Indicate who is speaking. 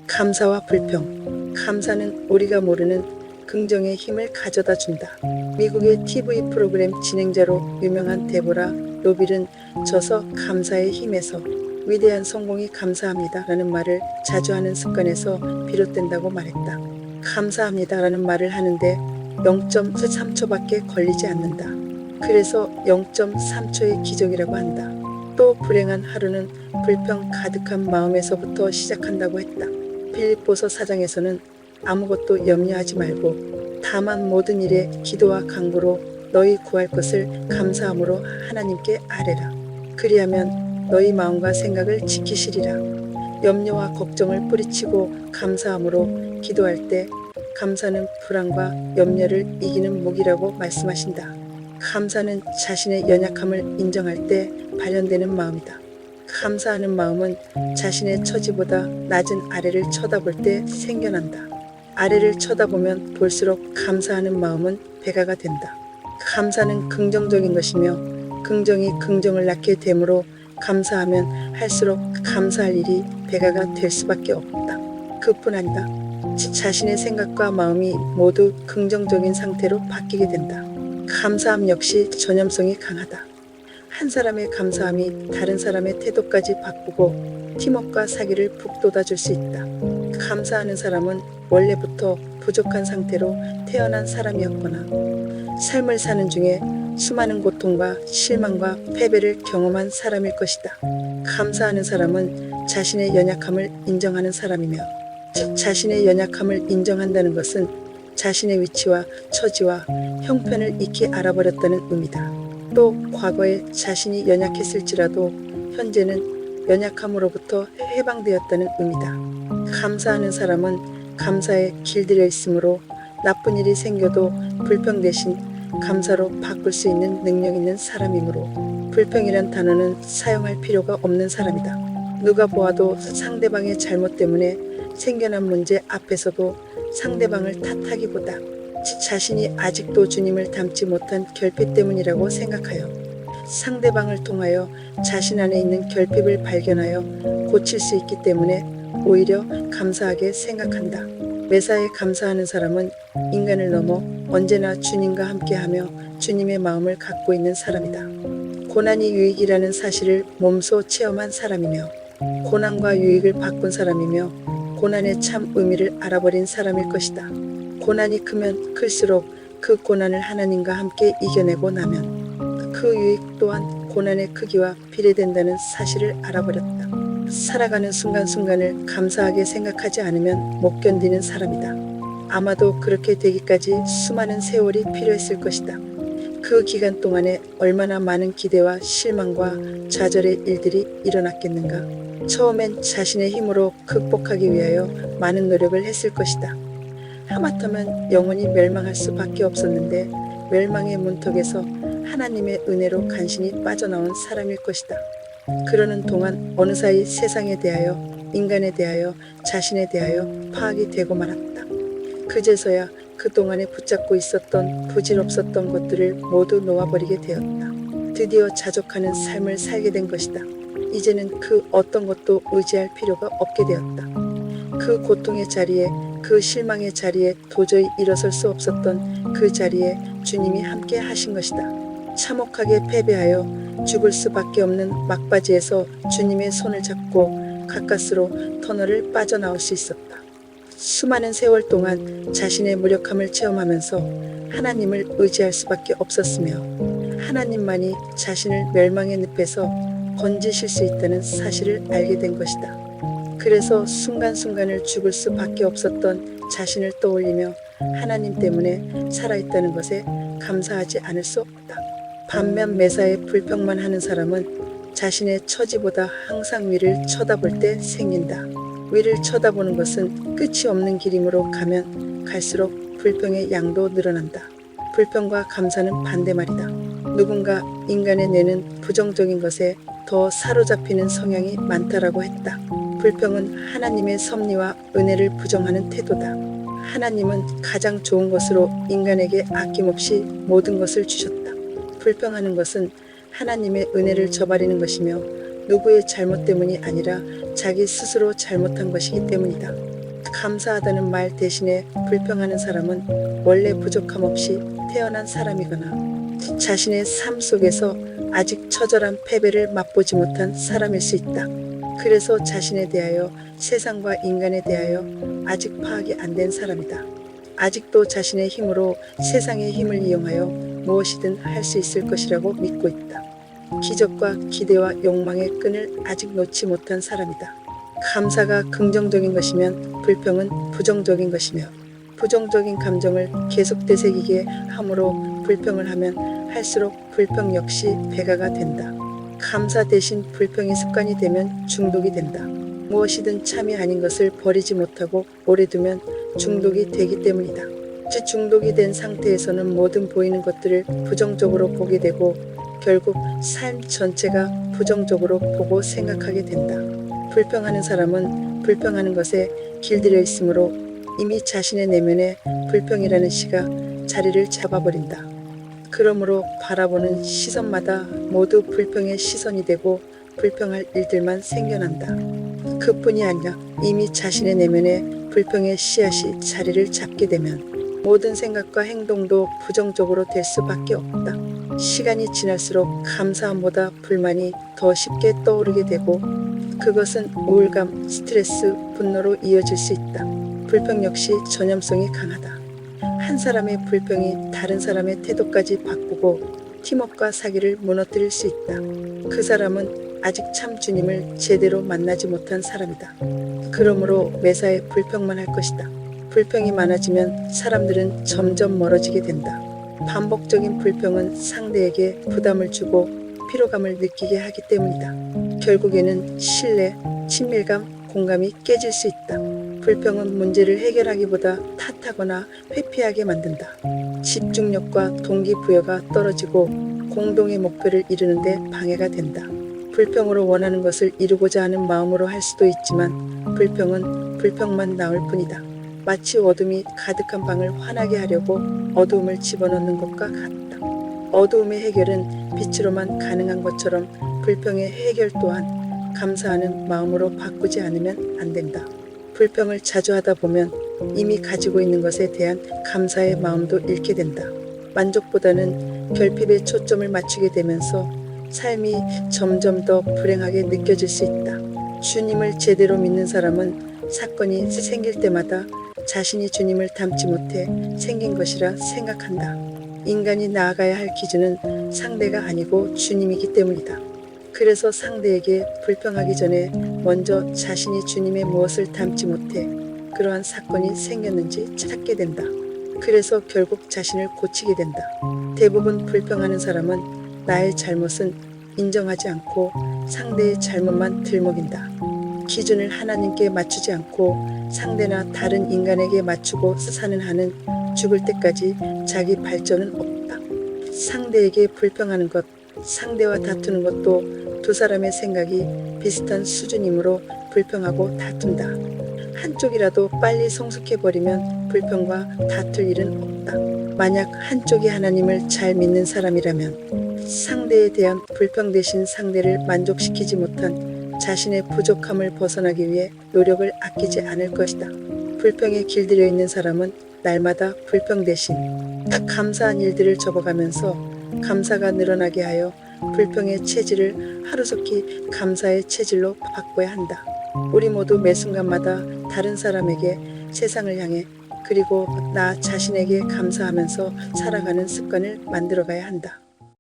Speaker 1: 감사와 불평. 감사는 우리가 모르는 긍정의 힘을 가져다 준다. 미국의 TV 프로그램 진행자로 유명한 데보라 로빌은 저서 감사의 힘에서 위대한 성공이 감사합니다 라는 말을 자주 하는 습관에서 비롯된다고 말했다. 감사합니다 라는 말을 하는데 0.3초밖에 걸리지 않는다. 그래서 0.3초의 기적이라고 한다. 또 불행한 하루는 불평 가득한 마음에서부터 시작한다고 했다. 빌립보서 4장에서는 아무것도 염려하지 말고 다만 모든 일에 기도와 간구로 너희 구할 것을 감사함으로 하나님께 아뢰라. 그리하면 너희 마음과 생각을 지키시리라. 염려와 걱정을 뿌리치고 감사함으로 기도할 때 감사는 불안과 염려를 이기는 무기라고 말씀하신다. 감사는 자신의 연약함을 인정할 때 발현되는 마음이다. 감사하는 마음은 자신의 처지보다 낮은 아래를 쳐다볼 때 생겨난다. 아래를 쳐다보면 볼수록 감사하는 마음은 배가가 된다. 감사는 긍정적인 것이며 긍정이 긍정을 낳게 되므로 감사하면 할수록 감사할 일이 배가가 될 수밖에 없다. 그뿐 아니라 자신의 생각과 마음이 모두 긍정적인 상태로 바뀌게 된다. 감사함 역시 전염성이 강하다. 한 사람의 감사함이 다른 사람의 태도까지 바꾸고 팀워크와 사기를 북돋아 줄 수 있다. 감사하는 사람은 원래부터 부족한 상태로 태어난 사람이었거나 삶을 사는 중에 수많은 고통과 실망과 패배를 경험한 사람일 것이다. 감사하는 사람은 자신의 연약함을 인정하는 사람이며 자신의 연약함을 인정한다는 것은 자신의 위치와 처지와 형편을 익히 알아버렸다는 의미다. 또 과거에 자신이 연약했을지라도 현재는 연약함으로부터 해방되었다는 의미다. 감사하는 사람은 감사에 길들여 있으므로 나쁜 일이 생겨도 불평 대신 감사로 바꿀 수 있는 능력 있는 사람이므로 불평이란 단어는 사용할 필요가 없는 사람이다. 누가 보아도 상대방의 잘못 때문에 생겨난 문제 앞에서도 상대방을 탓하기보다 자신이 아직도 주님을 닮지 못한 결핍 때문이라고 생각하여 상대방을 통하여 자신 안에 있는 결핍을 발견하여 고칠 수 있기 때문에 오히려 감사하게 생각한다. 매사에 감사하는 사람은 인간을 넘어 언제나 주님과 함께하며 주님의 마음을 갖고 있는 사람이다. 고난이 유익이라는 사실을 몸소 체험한 사람이며 고난과 유익을 바꾼 사람이며 고난의 참 의미를 알아버린 사람일 것이다. 고난이 크면 클수록 그 고난을 하나님과 함께 이겨내고 나면 그 유익 또한 고난의 크기와 비례된다는 사실을 알아버렸다. 살아가는 순간순간을 감사하게 생각하지 않으면 못 견디는 사람이다. 아마도 그렇게 되기까지 수많은 세월이 필요했을 것이다. 그 기간 동안에 얼마나 많은 기대와 실망과 좌절의 일들이 일어났겠는가. 처음엔 자신의 힘으로 극복하기 위하여 많은 노력을 했을 것이다. 하마터면 영원히 멸망할 수밖에 없었는데 멸망의 문턱에서 하나님의 은혜로 간신히 빠져나온 사람일 것이다. 그러는 동안 어느 사이 세상에 대하여 인간에 대하여 자신에 대하여 파악이 되고 말았다. 그제서야 그동안에 붙잡고 있었던 부질없었던 것들을 모두 놓아버리게 되었다. 드디어 자족하는 삶을 살게 된 것이다. 이제는 그 어떤 것도 의지할 필요가 없게 되었다. 그 고통의 자리에 그 실망의 자리에 도저히 일어설 수 없었던 그 자리에 주님이 함께 하신 것이다. 참혹하게 패배하여 죽을 수밖에 없는 막바지에서 주님의 손을 잡고 가까스로 터널을 빠져나올 수 있었다. 수많은 세월 동안 자신의 무력함을 체험하면서 하나님을 의지할 수밖에 없었으며 하나님만이 자신을 멸망의 늪에서 건지실 수 있다는 사실을 알게 된 것이다. 그래서 순간순간을 죽을 수밖에 없었던 자신을 떠올리며 하나님 때문에 살아있다는 것에 감사하지 않을 수 없다. 반면 매사에 불평만 하는 사람은 자신의 처지보다 항상 위를 쳐다볼 때 생긴다. 위를 쳐다보는 것은 끝이 없는 길임으로 가면 갈수록 불평의 양도 늘어난다. 불평과 감사는 반대말이다. 누군가 인간의 뇌는 부정적인 것에 더 사로잡히는 성향이 많다라고 했다. 불평은 하나님의 섭리와 은혜를 부정하는 태도다. 하나님은 가장 좋은 것으로 인간에게 아낌없이 모든 것을 주셨다. 불평하는 것은 하나님의 은혜를 저버리는 것이며 누구의 잘못 때문이 아니라 자기 스스로 잘못한 것이기 때문이다. 감사하다는 말 대신에 불평하는 사람은 원래 부족함 없이 태어난 사람이거나 자신의 삶 속에서 아직 처절한 패배를 맛보지 못한 사람일 수 있다. 그래서 자신에 대하여 세상과 인간에 대하여 아직 파악이 안 된 사람이다. 아직도 자신의 힘으로 세상의 힘을 이용하여 무엇이든 할 수 있을 것이라고 믿고 있다. 기적과 기대와 욕망의 끈을 아직 놓지 못한 사람이다. 감사가 긍정적인 것이면 불평은 부정적인 것이며 부정적인 감정을 계속 되새기게 함으로 불평을 하면 할수록 불평 역시 배가가 된다. 감사 대신 불평이 습관이 되면 중독이 된다. 무엇이든 참이 아닌 것을 버리지 못하고 오래 두면 중독이 되기 때문이다. 중독이 된 상태에서는 모든 보이는 것들을 부정적으로 보게 되고 결국 삶 전체가 부정적으로 보고 생각하게 된다. 불평하는 사람은 불평하는 것에 길들여 있으므로 이미 자신의 내면에 불평이라는 시가 자리를 잡아버린다. 그러므로 바라보는 시선마다 모두 불평의 시선이 되고 불평할 일들만 생겨난다. 그뿐이 아니라 이미 자신의 내면에 불평의 씨앗이 자리를 잡게 되면 모든 생각과 행동도 부정적으로 될 수밖에 없다. 시간이 지날수록 감사함보다 불만이 더 쉽게 떠오르게 되고 그것은 우울감, 스트레스, 분노로 이어질 수 있다. 불평 역시 전염성이 강하다. 한 사람의 불평이 다른 사람의 태도까지 바꾸고 팀워크와 사기를 무너뜨릴 수 있다. 그 사람은 아직 참 주님을 제대로 만나지 못한 사람이다. 그러므로 매사에 불평만 할 것이다. 불평이 많아지면 사람들은 점점 멀어지게 된다. 반복적인 불평은 상대에게 부담을 주고 피로감을 느끼게 하기 때문이다. 결국에는 신뢰, 친밀감, 공감이 깨질 수 있다. 불평은 문제를 해결하기보다 탓하거나 회피하게 만든다. 집중력과 동기부여가 떨어지고 공동의 목표를 이루는데 방해가 된다. 불평으로 원하는 것을 이루고자 하는 마음으로 할 수도 있지만 불평은 불평만 나올 뿐이다. 마치 어둠이 가득한 방을 환하게 하려고 어두움을 집어넣는 것과 같다. 어두움의 해결은 빛으로만 가능한 것처럼 불평의 해결 또한 감사하는 마음으로 바꾸지 않으면 안 된다. 불평을 자주 하다 보면 이미 가지고 있는 것에 대한 감사의 마음도 잃게 된다. 만족보다는 결핍에 초점을 맞추게 되면서 삶이 점점 더 불행하게 느껴질 수 있다. 주님을 제대로 믿는 사람은 사건이 생길 때마다 자신이 주님을 닮지 못해 생긴 것이라 생각한다. 인간이 나아가야 할 기준은 상대가 아니고 주님이기 때문이다. 그래서 상대에게 불평하기 전에 먼저 자신이 주님의 무엇을 닮지 못해 그러한 사건이 생겼는지 찾게 된다. 그래서 결국 자신을 고치게 된다. 대부분 불평하는 사람은 나의 잘못은 인정하지 않고 상대의 잘못만 들먹인다. 기준을 하나님께 맞추지 않고 상대나 다른 인간에게 맞추고 사는 한은 죽을 때까지 자기 발전은 없다. 상대에게 불평하는 것, 상대와 다투는 것도 두 사람의 생각이 비슷한 수준이므로 불평하고 다툰다. 한쪽이라도 빨리 성숙해버리면 불평과 다툴 일은 없다. 만약 한쪽이 하나님을 잘 믿는 사람이라면 상대에 대한 불평 대신 상대를 만족시키지 못한 자신의 부족함을 벗어나기 위해 노력을 아끼지 않을 것이다. 불평에 길들여 있는 사람은 날마다 불평 대신 감사한 일들을 접어가면서 감사가 늘어나게 하여 불평의 체질을 하루속히 감사의 체질로 바꿔야 한다. 우리 모두 매 순간마다 다른 사람에게, 세상을 향해, 그리고 나 자신에게 감사하면서 살아가는 습관을 만들어가야 한다.